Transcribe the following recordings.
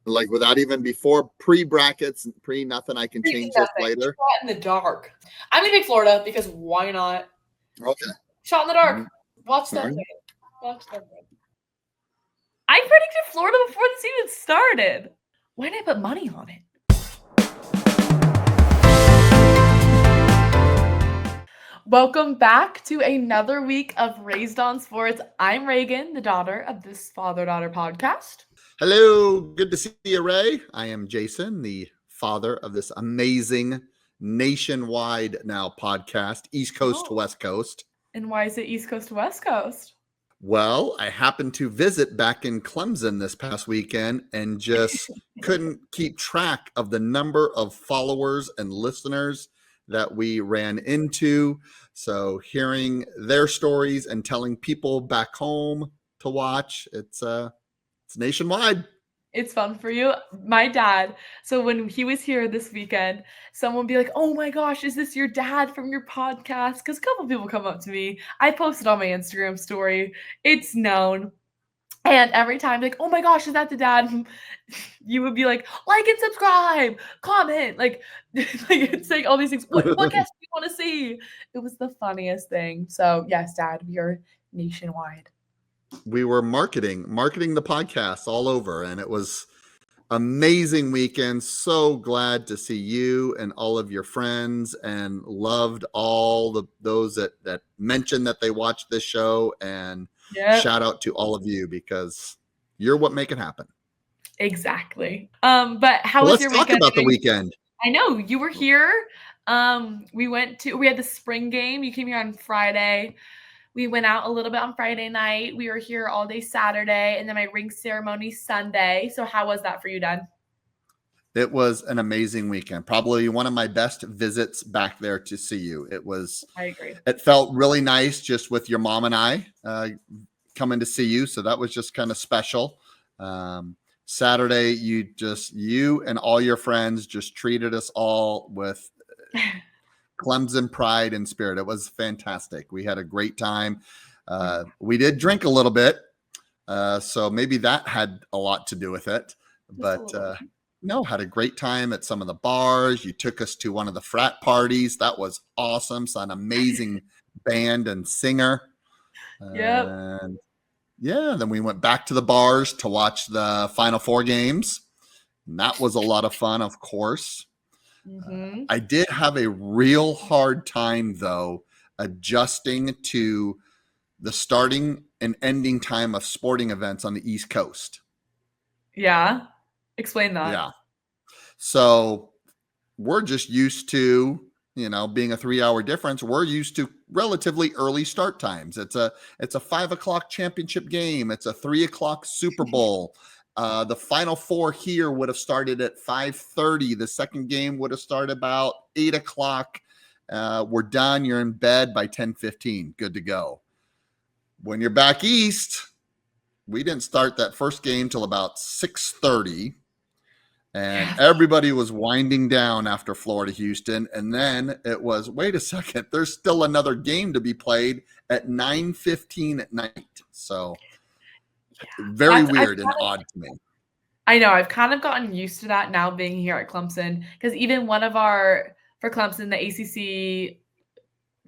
Like without even before pre-brackets, pre-nothing, I can change this Nothing. later. Shot in the dark. I'm going to pick Florida because why not? Okay. Shot in the dark. Watch them win. Watch them win. I predicted Florida before this even started. Why did I put money on it? Welcome back to another week of Raised on Sports. I'm Reagan, the daughter of this father-daughter podcast. Hello, good to see you, Ray. I am Jason, the father of this amazing nationwide now podcast, East Coast to West Coast. And why is it East Coast to West Coast? Well, I happened to visit back in Clemson this past weekend and just couldn't keep track of the number of followers and listeners that we ran into. So hearing their stories and telling people back home to watch, it's nationwide. It's fun for you. My dad, so when he was here this weekend, someone would be like, oh my gosh, is this your dad from your podcast? Because a couple people come up to me. I posted on my Instagram story. It's known. And every time, like, oh my gosh, is that the dad? You would be like and subscribe, comment, like it's like all these things. What guests do you want to see? It was the funniest thing. So yes, Dad, we are nationwide. We were marketing the podcast all over, and it was amazing weekend. So glad to see you and all of your friends, and loved all those that mentioned that they watched this show, and shout out to all of you because you're what make it happen. Exactly. But how was your weekend? Let's talk about the weekend. I know you were here. We had the spring game. You came here on Friday. We went out a little bit on Friday night. We were here all day Saturday, and then my ring ceremony Sunday. So how was that for you, Dad? It was an amazing weekend. Probably one of my best visits back there to see you. I agree. It felt really nice just with your mom and I coming to see you. So that was just kind of special. Saturday, you and all your friends just treated us all with Clemson pride and spirit. It was fantastic. We had a great time. We did drink a little bit, so maybe that had a lot to do with it. But had a great time at some of the bars. You took us to one of the frat parties. That was awesome. Saw an amazing band and singer. And then we went back to the bars to watch the Final Four games. And that was a lot of fun, of course. I did have a real hard time, though, adjusting to the starting and ending time of sporting events on the East Coast. Yeah. Explain that. Yeah. So we're just used to, being a 3-hour difference. We're used to relatively early start times. It's a 5:00 championship game. It's a 3:00 Super Bowl. The Final Four here would have started at 5:30. The second game would have started about 8:00. We're done. You're in bed by 10:15. Good to go. When you're back east, we didn't start that first game till about 6:30. And everybody was winding down after Florida Houston. And then it was, wait a second, there's still another game to be played at 9:15 at night. So very weird and odd to me. I know. I've kind of gotten used to that now being here at Clemson, because even for Clemson, the ACC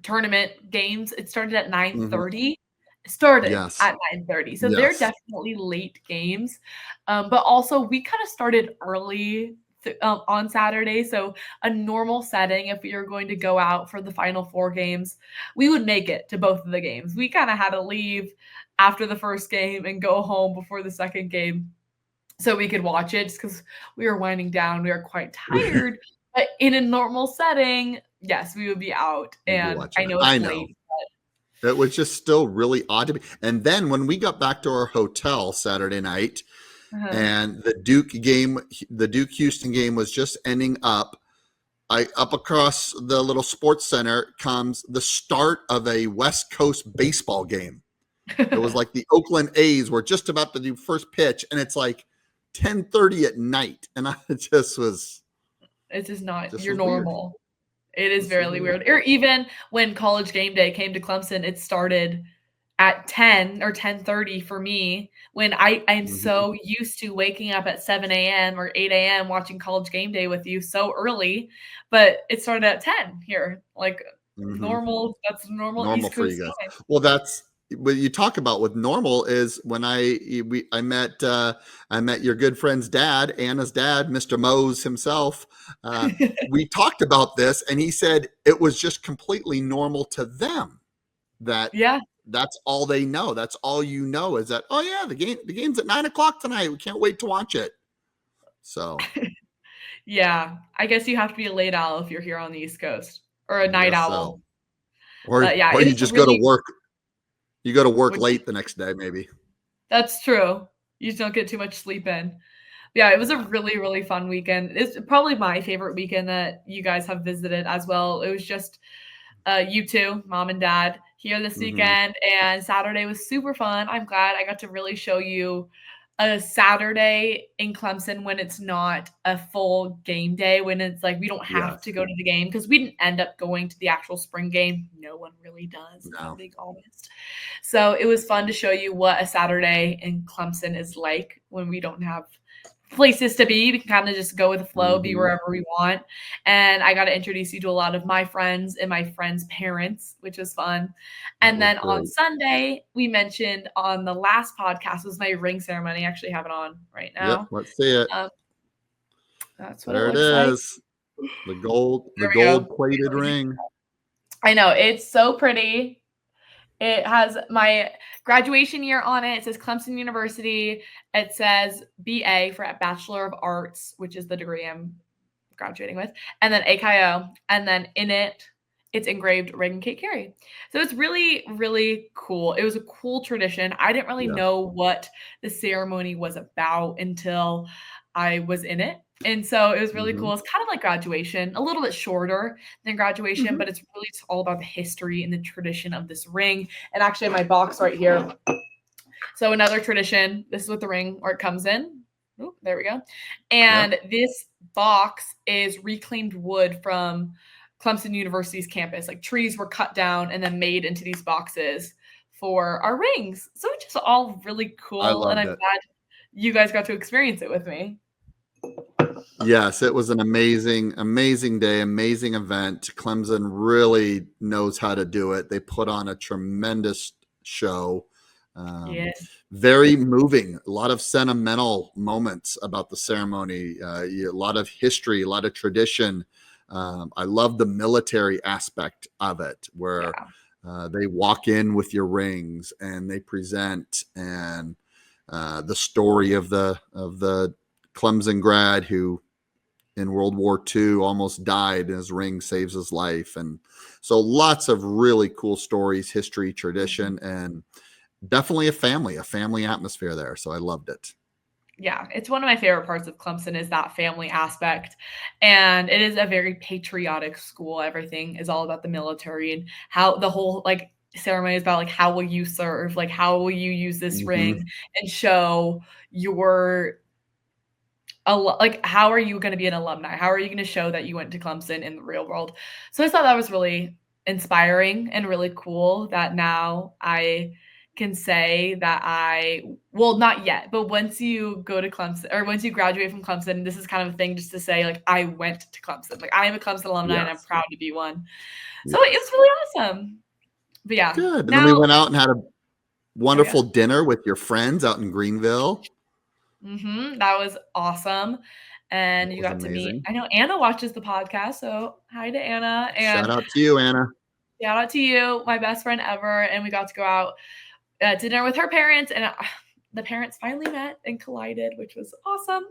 tournament games, it started at 9:30. Started at 9:30. So they're definitely late games. But also we kind of started early on Saturday. So a normal setting, if we were going to go out for the Final Four games, we would make it to both of the games. We kind of had to leave after the first game and go home before the second game so we could watch it, just because we were winding down. We were quite tired. But in a normal setting, yes, we would be out. And I know it's late. It was just still really odd to me. And then when we got back to our hotel Saturday night, and the Duke Houston game was just ending up, up across the little sports center comes the start of a West Coast baseball game. It was like the Oakland A's were just about to do first pitch, and it's like 10:30 at night. And it's just not your normal. It is very weird. Or even when College Game Day came to Clemson, it started at 10 or 10:30 for me when I'm Mhm. so used to waking up at 7 a.m. or 8 a.m. watching College Game Day with you so early, but it started at 10 here, like Mhm. normal. That's normal Normal East for you Coast guys. time. Well, that's what you talk about with normal is when I met your good friend's dad, Anna's dad, Mr. Mose himself. Uh, we talked about this, and he said it was just completely normal to them that Yeah. that's all they know. That's all you know is that, oh yeah, the game's at 9 o'clock tonight. We can't wait to watch it. So Yeah. I guess you have to be a late owl if you're here on the East Coast or a I night guess so. owl. Or But yeah, or it you was a just go to really work. You go to work which late the next day, maybe. that's true. You just don't get too much sleep in. Yeah, it was a Yeah. really, really fun weekend. It's probably my favorite weekend that you guys have visited as well. It was just you two, mom and dad, here this Hmm. weekend, and Saturday was super fun. I'm glad I got to really show you a Saturday in Clemson when it's not a full game day, when it's like we don't have to Yes. go to the game because we didn't end up going to the actual spring game. No one really does, if I'm No. being honest. So it was fun to show you what a Saturday in Clemson is like when we don't have places to be. We can kind of just go with the flow, be Hmm. wherever we want. And I got to introduce you to a lot of my friends and my friends' parents, which was fun. That And was then on great. Sunday, we mentioned on the last podcast was my ring ceremony. I actually have it on right Yep. now. Let's see it. Um, that's what it There it looks like. is. The There we go. gold plated ring. I know it's so pretty. It has my graduation year on it. It says Clemson University. It says BA for a Bachelor of Arts, which is the degree I'm graduating with, and then AKO. And then in it, it's engraved Reagan Kate Carey. So it's really, really cool. It was a cool tradition. I didn't really Yeah. know what the ceremony was about until I was in it. And so it was really Hmm. cool. It's kind of like graduation, a little bit shorter than graduation, Hmm. but it's really just all about the history and the tradition of this ring. And actually, in my box right here. So another tradition. This is what the ring where it comes in. Oh, there we go. Yep. And this box is reclaimed wood from Clemson University's campus. Like trees were cut down and then made into these boxes for our rings. So it's just all really I cool. And loved I'm it. glad you guys got to experience it with me. Yes, it was an amazing, amazing day, amazing event. Clemson really knows how to do it. They put on a tremendous show. Um, Yeah. Very moving, a lot of sentimental moments about the ceremony, a lot of history, a lot of tradition. I love the military aspect of it, where Yeah. they walk in with your rings and they present, and the story of the Clemson grad who in World War II almost died and his ring saves his life. And so lots of really cool stories, history, Mhm. tradition, and definitely a family atmosphere there. So I loved it. Yeah, it's one of my favorite parts of Clemson is that family aspect, and it is a very patriotic school. Everything is all about the military and how the whole, like, ceremony is about, like, how will you serve? Like, how will you use this Hmm. ring and show your like, how are you gonna be an alumni? How are you gonna show that you went to Clemson in the real world? So I thought that was really inspiring and really cool that now I can say that well, not yet, but once you go to Clemson or once you graduate from Clemson, this is kind of a thing just to say, like, I went to Clemson. Like, I am a Clemson alumni and I'm Yes. proud to be one. So it was Yes. really awesome. But yeah, Good. And then we now went out and had a oh yeah. wonderful dinner with your friends out in Greenville. That was awesome. That And you was got to meet amazing. I know Anna watches the podcast, so hi to Anna, Shout and out to you, Anna. shout out to you, my best friend ever, and we got to go out, to dinner with her parents, and, the parents finally met and collided, which was awesome.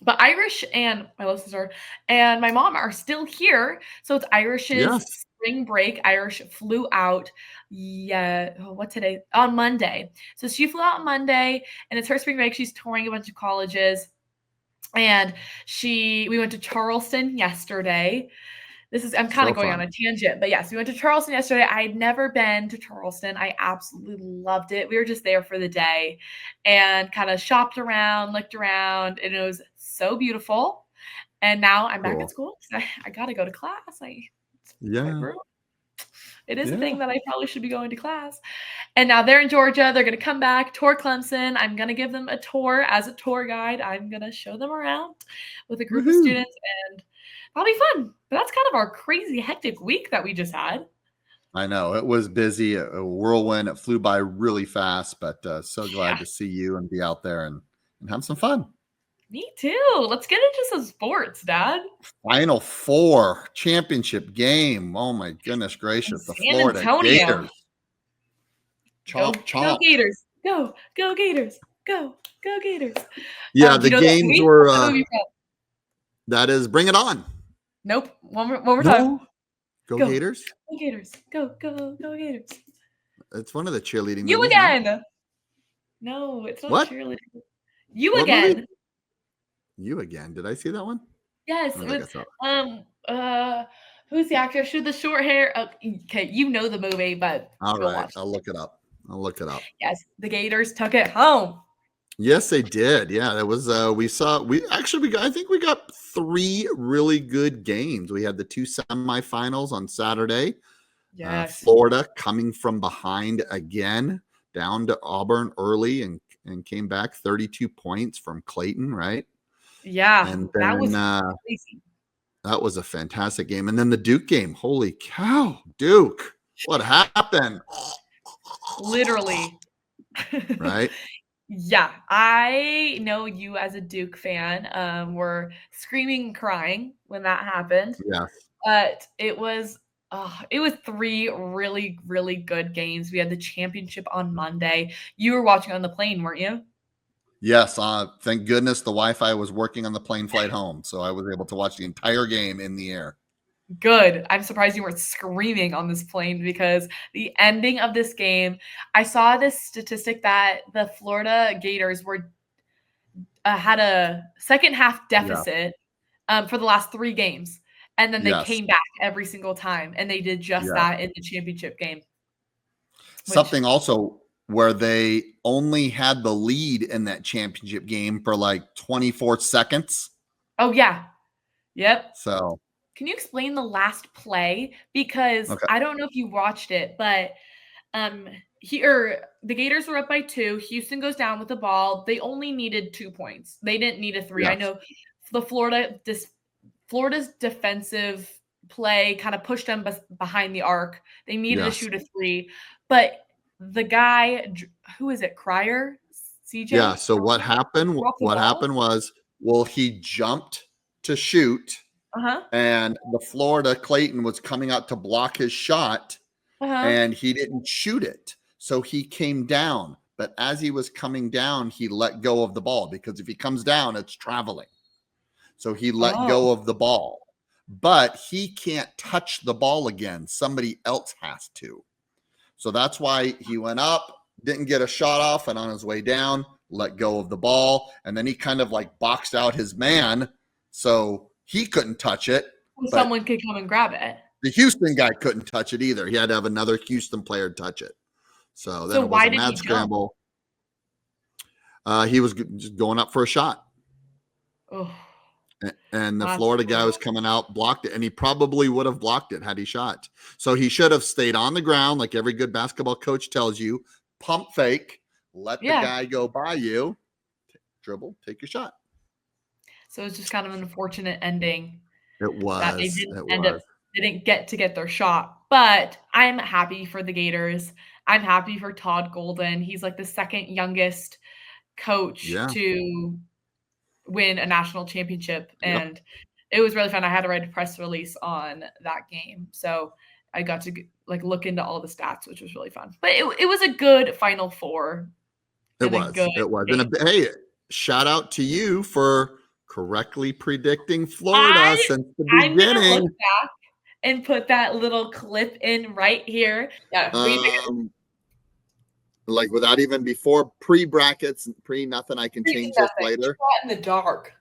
But Irish and my little sister and my mom are still here, so it's Irish's Yes. spring break. Irish flew out, yeah, what today? On Monday. So she flew out on Monday, and it's her spring break. She's touring a bunch of colleges, and we went to Charleston yesterday. I'm kind So of going on fun. a tangent, but yes, we went to Charleston yesterday. I had never been to Charleston. I absolutely loved it. We were just there for the day and kind of shopped around, looked around, and it was so beautiful. And now I'm back at Cool. school. I got to go to class. It's quite Yeah. brutal. It is a Yeah. thing that I probably should be going to class. And now they're in Georgia. They're going to come back, tour Clemson. I'm going to give them a tour as a tour guide. I'm going to show them around with a group of Woohoo. students, and that'll be fun. But that's kind of our crazy, hectic week that we just had. I know it was busy, a whirlwind. It flew by really fast, but so glad to see you and be out there and have some fun. Me too. Let's get into some sports, Dad. Final Four championship game. Oh my goodness gracious! The San Florida Antonio. Gators. Chomp, Go Gators. Go Gators. Go Gators. Yeah, the games were. That is Bring It On. Nope. One more time. Go Gators. Go Gators. Go Gators. It's one of the cheerleading. You movies, again. No, it's not what? cheerleading. You What again. movie? You again. Did I see that one? Yes. With, who's the actress? She had the short hair. Okay, you know the movie, but all right, I'll look it up. Yes, the Gators took it home. Yes, they did. Yeah, that was. I think we got 3 really good games. We had the 2 semifinals on Saturday. Yes. Florida coming from behind again, down to Auburn early and came back 32 points from Clayton, right? Yeah, and then, that was crazy. That was a fantastic game. And then the Duke game. Holy cow, Duke! What happened? Literally. Right? Yeah, I know you as a Duke fan were screaming and crying when that happened. Yeah. But it was 3 really, really good games. We had the championship on Monday. You were watching on the plane, weren't you? Yes. Thank goodness the Wi-Fi was working on the plane flight home, so I was able to watch the entire game in the air. Good. I'm surprised you weren't screaming on this plane, because the ending of this game, I saw this statistic that the Florida Gators had a second half deficit for the last 3 games. And then they came back every single time, and they did just that in the championship game. Something also where they only had the lead in that championship game for like 24 seconds. Oh, yeah. Yep. So can you explain the last play? Because I don't know if you watched it, but the Gators were up by 2. Houston goes down with the ball. They only needed 2 points. They didn't need a 3. Yes. I know the Florida's defensive play kind of pushed them behind the arc. They needed to shoot a 3, but the guy, who is it, Cryer? CJ? Yeah, so what happened was, he jumped to shoot, and the Florida Clayton was coming out to block his shot, and he didn't shoot it. So he came down, but as he was coming down, he let go of the ball, because if he comes down, it's traveling. So he let go of the ball, but he can't touch the ball again. Somebody else has to. So that's why he went up, didn't get a shot off, and on his way down, let go of the ball. And then he kind of like boxed out his man, so he couldn't touch it. Someone could come and grab it. The Houston guy couldn't touch it either. He had to have another Houston player touch it. So then it was a mad scramble. He was just going up for a shot. Oh. And the Florida guy was coming out, blocked it, and he probably would have blocked it had he shot. So he should have stayed on the ground, like every good basketball coach tells you, pump fake, let the guy go by you, dribble, take your shot. So it's just kind of an unfortunate ending. It was. That they didn't get their shot. But I'm happy for the Gators. I'm happy for Todd Golden. He's like the second youngest coach to win a national championship, and it was really fun. I had to write a press release on that game, so I got to look into all the stats, which was really fun. But it was a good Final Four. It was. And hey, shout out to you for correctly predicting Florida since the beginning. I'm gonna look back and put that little clip in right here. Like without even before pre-brackets and pre-nothing, I can change this later. Shot in the dark.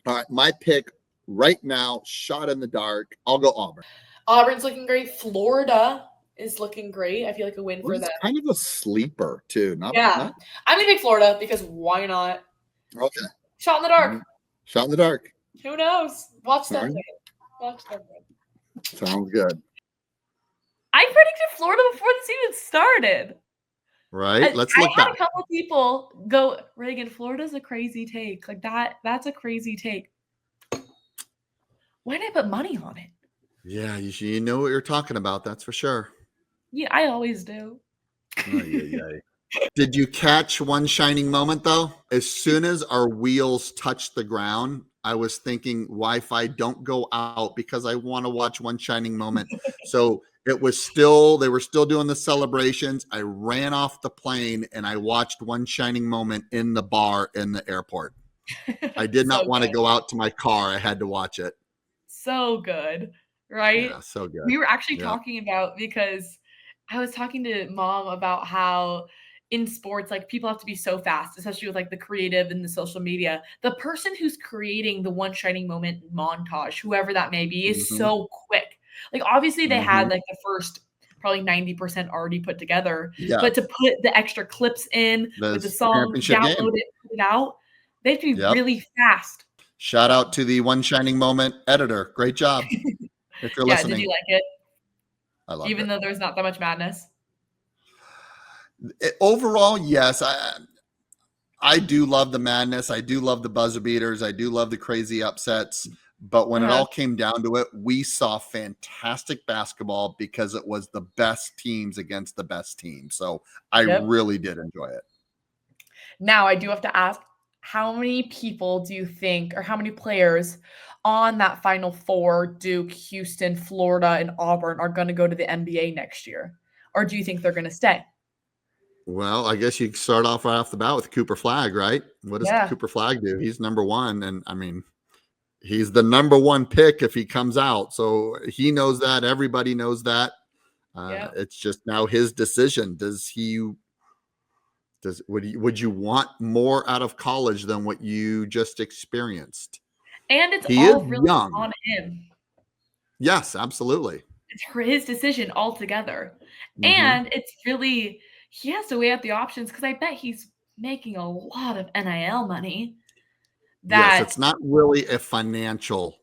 All right, my pick right now, shot in the dark. I'll go Auburn. Auburn's looking great. Florida is looking great. I feel like a win for them. Kind of a sleeper too. I'm gonna pick Florida because why not? Okay. Shot in the dark. Shot in the dark. Who knows? Watch them. Watch them. Sounds good. I predicted Florida before this even started. Right? Let's I look had back. a couple people go, Reagan, Florida's a crazy take. Like that's a crazy take. Why did I put money on it? Yeah, you know what you're talking about. That's for sure. Yeah, I always do. Yeah. Did you catch one shining moment though? As soon as our wheels touched the ground, I was thinking, Wi-Fi, don't go out because I want to watch one shining moment. So they were still doing the celebrations. I ran off the plane and I watched one shining moment in the bar in the airport. I did So not want to good. go out to my car. I had to watch it. So good, right? Yeah, so good. We were actually Yeah. talking about because I was talking to mom about how in sports, like people have to be so fast, especially with like the creative and the social media. The person who's creating the one shining moment montage, whoever that may be, is Mm-hmm. so quick. Like obviously they Mm-hmm. had like the first probably 90% already put together, Yeah. but to put the extra clips in with the The song, championship game. download it, put it out, they have to be Yep. really fast. Shout So out to the One Shining Moment editor. Great job. If you're yeah, did listening, you like it? I loved Even it. though there's not that much madness? Overall, yes. I do love the madness. I do love the buzzer beaters. I do love the crazy upsets. But when it Uh-huh. all came down to it, we saw fantastic basketball because it was the best teams against the best teams. So I Yep. really did enjoy it. Now I do have to ask, how many people do you think, or how many players on that Final Four, Duke, Houston, Florida, and Auburn, are going to go to the NBA next year? Or do you think they're going to stay? Well, I guess you start off right off the bat with Cooper Flag, right? What does Yeah. Cooper Flag do? He's number one. And I mean, he's the number one pick if he comes out. So he knows that. Everybody knows that. Yep. It's just now his decision. Would you want more out of college than what you just experienced? And it's He is all really young. on him. Yes, absolutely. It's his decision altogether. Mm-hmm. And it's really, he has to weigh out the options because I bet he's making a lot of NIL money. Yes, it's not really a financial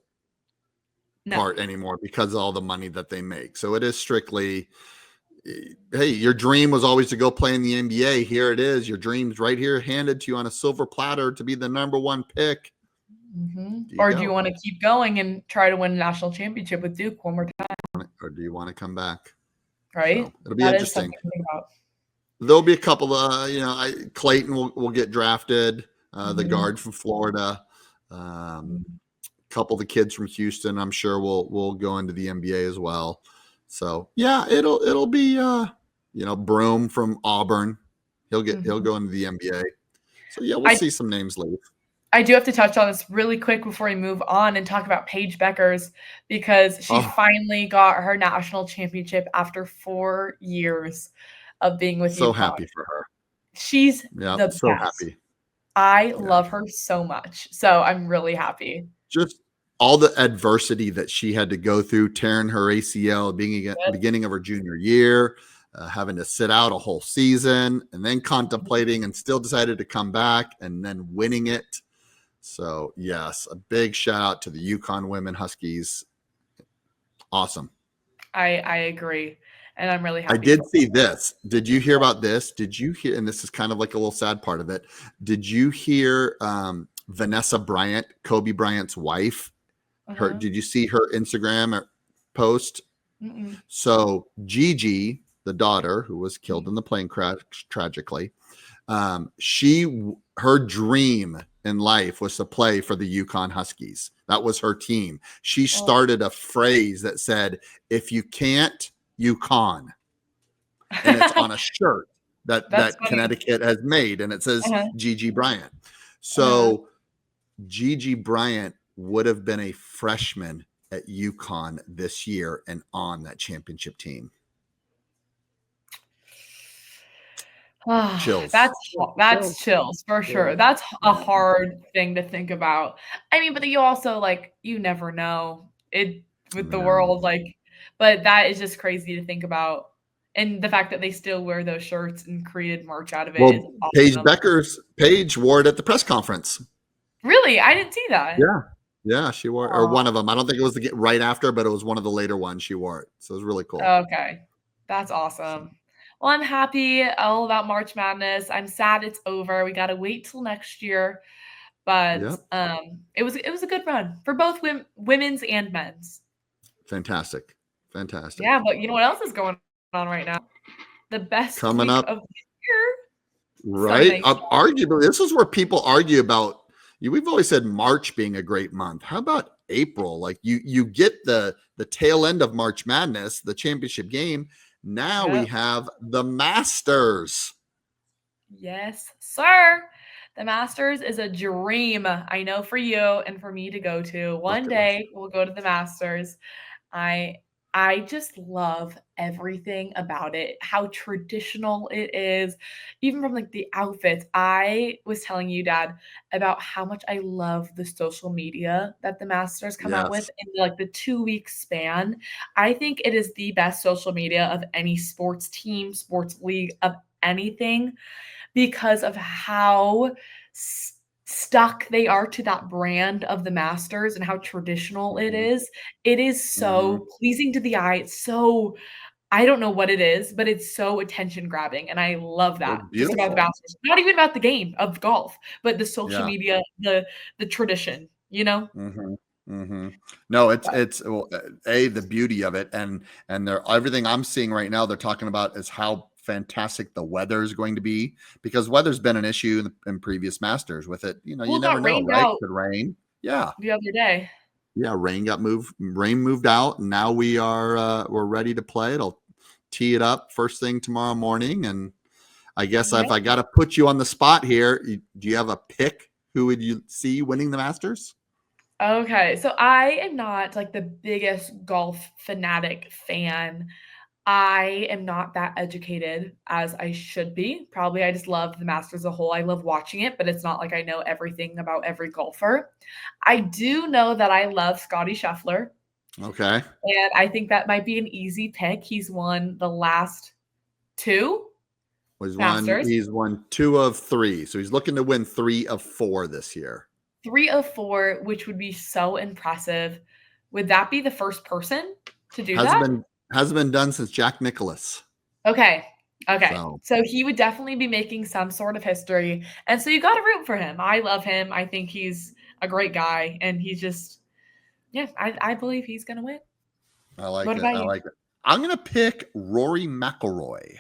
No. part anymore because of all the money that they make. So it is strictly, hey, your dream was always to go play in the NBA. Here it is. Your dream's right here handed to you on a silver platter to be the number one pick. Or do you want to keep going and try to win a national championship with Duke one more time? Or do you want to come back? Right? So it'll be interesting. About. There'll be a couple of, Clayton will get drafted, the guard from Florida. A couple of the kids from Houston, I'm sure will go into the NBA as well. So yeah, it'll be Broome from Auburn. He'll go into the NBA. So yeah, we'll see some names leave. I do have to touch on this really quick before we move on and talk about Paige Beckers because she finally got her national championship after 4 years of being with so UConn. Happy for her. She's the so best. Happy. I love her so much. So I'm really happy. Just all the adversity that she had to go through, tearing her ACL beginning of her junior year, having to sit out a whole season, and then contemplating and still decided to come back and then winning it. So yes, a big shout out to the UConn women Huskies. Awesome. I agree. And I'm really happy. I did see this. Did you hear about this? Did you hear, and this is kind of like a little sad part of it. Did you hear Vanessa Bryant, Kobe Bryant's wife? Did you see her Instagram post? Mm-mm. So Gigi, the daughter who was killed in the plane crash tragically, her dream in life was to play for the UConn Huskies. That was her team. She started a phrase that said, "If you can't, UConn," and it's on a shirt that Connecticut has made, and it says Gigi Bryant. So Gigi Bryant would have been a freshman at UConn this year and on that championship team. Chills. That's chills for sure. That's a hard thing to think about. I mean, but you also you never know it with the world, but that is just crazy to think about. And the fact that they still wear those shirts and created merch out of it. Is awesome. Paige wore it at the press conference. Really? I didn't see that. Yeah, she wore it, or one of them. I don't think it was right after, but it was one of the later ones she wore it. So it was really cool. Okay. That's awesome. Well, I'm happy all about March Madness. I'm sad it's over. We gotta wait till next year, but Yep. it was a good run for both women's and men's. Fantastic. Fantastic. Yeah, but you know what else is going on right now? The best Coming week up, of the year, Sunday right? Night Arguably, this is where people argue about you. We've always said March being a great month. How about April? Like you get the tail end of March Madness, the championship game. Now we Yep. have the Masters. Yes, sir. The Masters is a dream. I know for you and for me to go to. One Bucket list. day we'll go to the Masters. I I just love everything about it. How traditional it is, even from like the outfits. I was telling you, Dad, about how much I love the social media that the Masters come out with Yes. in like the 2 week span. I think it is the best social media of any sports team, sports league, of anything because of how stuck they are to that brand of the Masters and how traditional it Mhm. is. It is Mhm. so pleasing to the eye. It's so I don't know what it is, but it's so attention grabbing, and I love Well, that just about the beautiful. Masters. Not even about the game of golf, but the social Yeah. media, the tradition, you know? Mhm. Mhm. No, it's But well, the beauty of it, and they're everything I'm seeing right now. They're talking about is how fantastic the weather is going to be because weather's been an issue in previous Masters with it. well, You it never got know, rained right? out Could rain. Yeah, the other day. yeah. Rain moved out, and now we're ready to play. It'll tee it up first thing tomorrow morning, and I guess if I got to put you on the spot here, do you have a pick? Who would you see winning the Masters? Okay, so I am not like the biggest golf fanatic fan. I am not that educated as I should be. Probably I just love the Masters as a whole. I love watching it, but it's not like I know everything about every golfer. I do know that I love Scotty Scheffler, Okay. and I think that might be an easy pick. He's won the last two Masters, He's won 2 of 3. So he's looking to win 3 of 4 this year. 3 of 4, which would be so impressive. Would that be the first person to do Hasn't that? been hasn't been done since Jack Nicklaus. Okay. Okay. So So he would definitely be making some sort of history. And so you got to root for him. I love him. I think he's a great guy. And he's just, yeah, I believe he's going to win. I like What it. about I you? like it. I'm gonna pick Rory McIlroy.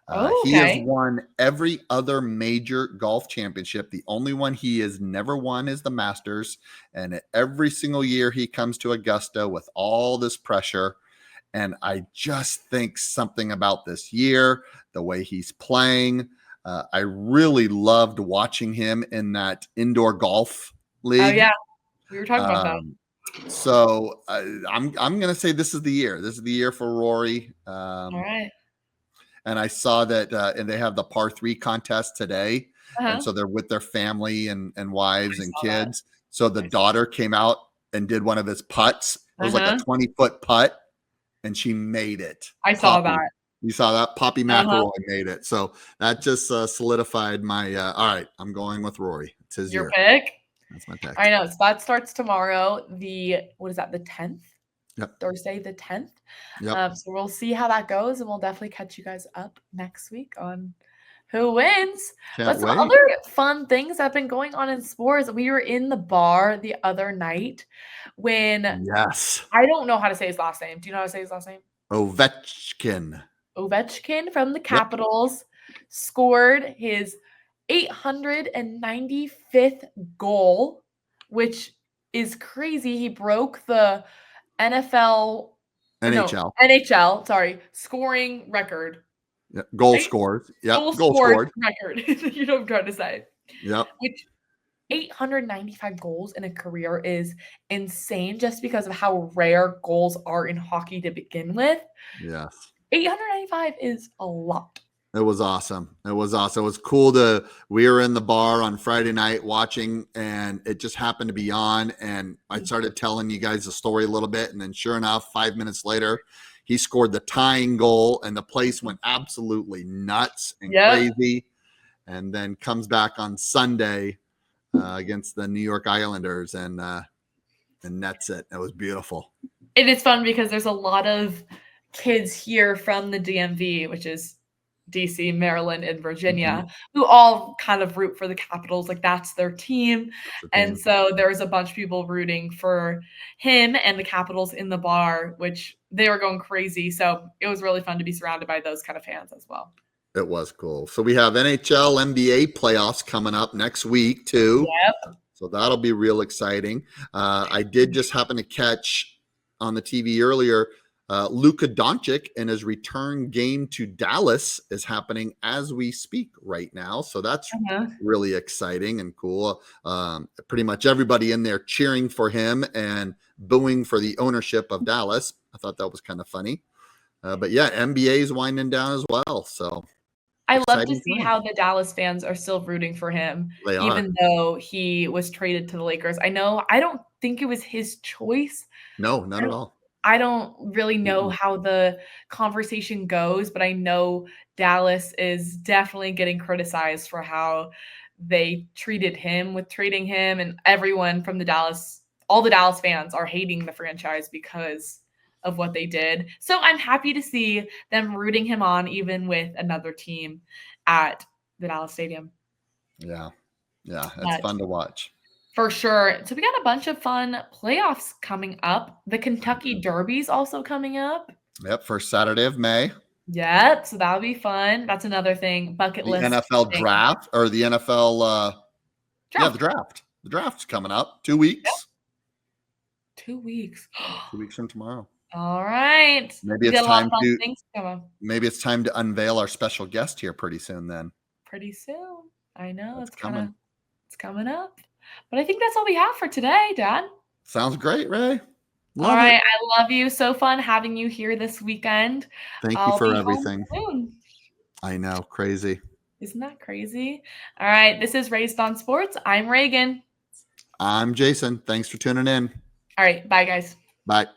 Oh, He has okay. won every other major golf championship. The only one he has never won is the Masters. And every single year he comes to Augusta with all this pressure. And I just think something about this year, the way he's playing. I really loved watching him in that indoor golf Oh, league. yeah. We were talking about that. I'm going to say this is the year. This is the year for Rory. All right. And I saw that, and they have the par 3 contest today, and Uh-huh. so they're with their family and wives I and saw that. kids. So the I saw daughter came out and did one of his putts. It that. was like a Uh-huh. 20-foot putt, and she made it. I saw Poppy, that. you saw that? Poppy Uh-huh. McElroy made it. So that just solidified my. All right, I'm going with Rory. It's his Your year. pick. That's my pick. I know. So that starts tomorrow. What is that? The 10th? Yep. Thursday the 10th. Yep. So we'll see how that goes, and we'll definitely catch you guys up next week on who wins. Can't But some wait. other fun things that have been going on in sports. We were in the bar the other night when Yes. I don't know how to say his last name. Do you know how to say his last name? Ovechkin. Ovechkin from the Yep. Capitals scored his 895th goal, which is crazy. He broke the NFL or no, NHL. NHL, sorry, scoring record, Yep. Goal right? scored. Goal Yep. Goal scored scored. record. You know what I'm trying to say. Yep. Which 895 goals in a career is insane just because of how rare goals are in hockey to begin with. Yes. 895 is a lot. It was awesome. It was awesome. It was cool we were in the bar on Friday night watching, and it just happened to be on. And I started telling you guys the story a little bit. And then sure enough, 5 minutes later, he scored the tying goal, and the place went absolutely nuts and Yep. crazy. And then comes back on Sunday against the New York Islanders and nets it. It was beautiful. It is fun because there's a lot of kids here from the DMV, which is DC, Maryland, and Virginia, Mhm. who all kind of root for the Capitals. Like that's their team. That's the And team. so there was a bunch of people rooting for him and the Capitals in the bar, which they were going crazy. So it was really fun to be surrounded by those kind of fans as well. It was cool. So we have NHL, NBA playoffs coming up next week too. Yep. So that'll be real exciting. I did just happen to catch on the TV earlier, Luka Doncic and his return game to Dallas is happening as we speak right now. So that's Uh-huh. really exciting and cool. Pretty much everybody in there cheering for him and booing for the ownership of Dallas. I thought that was kind of funny. But yeah, NBA is winding down as well. So I love to exciting see times. how the Dallas fans are still rooting for him, They are. even though he was traded to the Lakers. I don't think it was his choice. No, not I at don't all. I don't really know Mm-mm. how the conversation goes, but I know Dallas is definitely getting criticized for how they treated him with trading him, and everyone from all the Dallas fans are hating the franchise because of what they did. So I'm happy to see them rooting him on, even with another team at the Dallas Stadium. Yeah. Yeah. It's But fun to watch. for sure. So we got a bunch of fun playoffs coming up. The Kentucky Derby's also coming up. Yep. First Saturday of May. Yep. So that'll be fun. That's another thing. Bucket The list NFL thing. draft or the NFL. Yeah, the Draft. draft. The draft's coming up. 2 weeks. 2 weeks. 2 weeks from tomorrow. All right. Maybe We it's got a lot time of fun to things coming maybe it's time to unveil our special guest here pretty soon. Then pretty soon. I know that's it's coming. coming up. But I think that's all we have for today, Dad. Sounds great, Ray. Love All right. it. I love you. So fun having you here this weekend. Thank you I'll for be home everything. soon. I know, crazy. Isn't that crazy? All right. This is Raised on Sports. I'm Reagan. I'm Jason. Thanks for tuning in. All right. Bye, guys. Bye.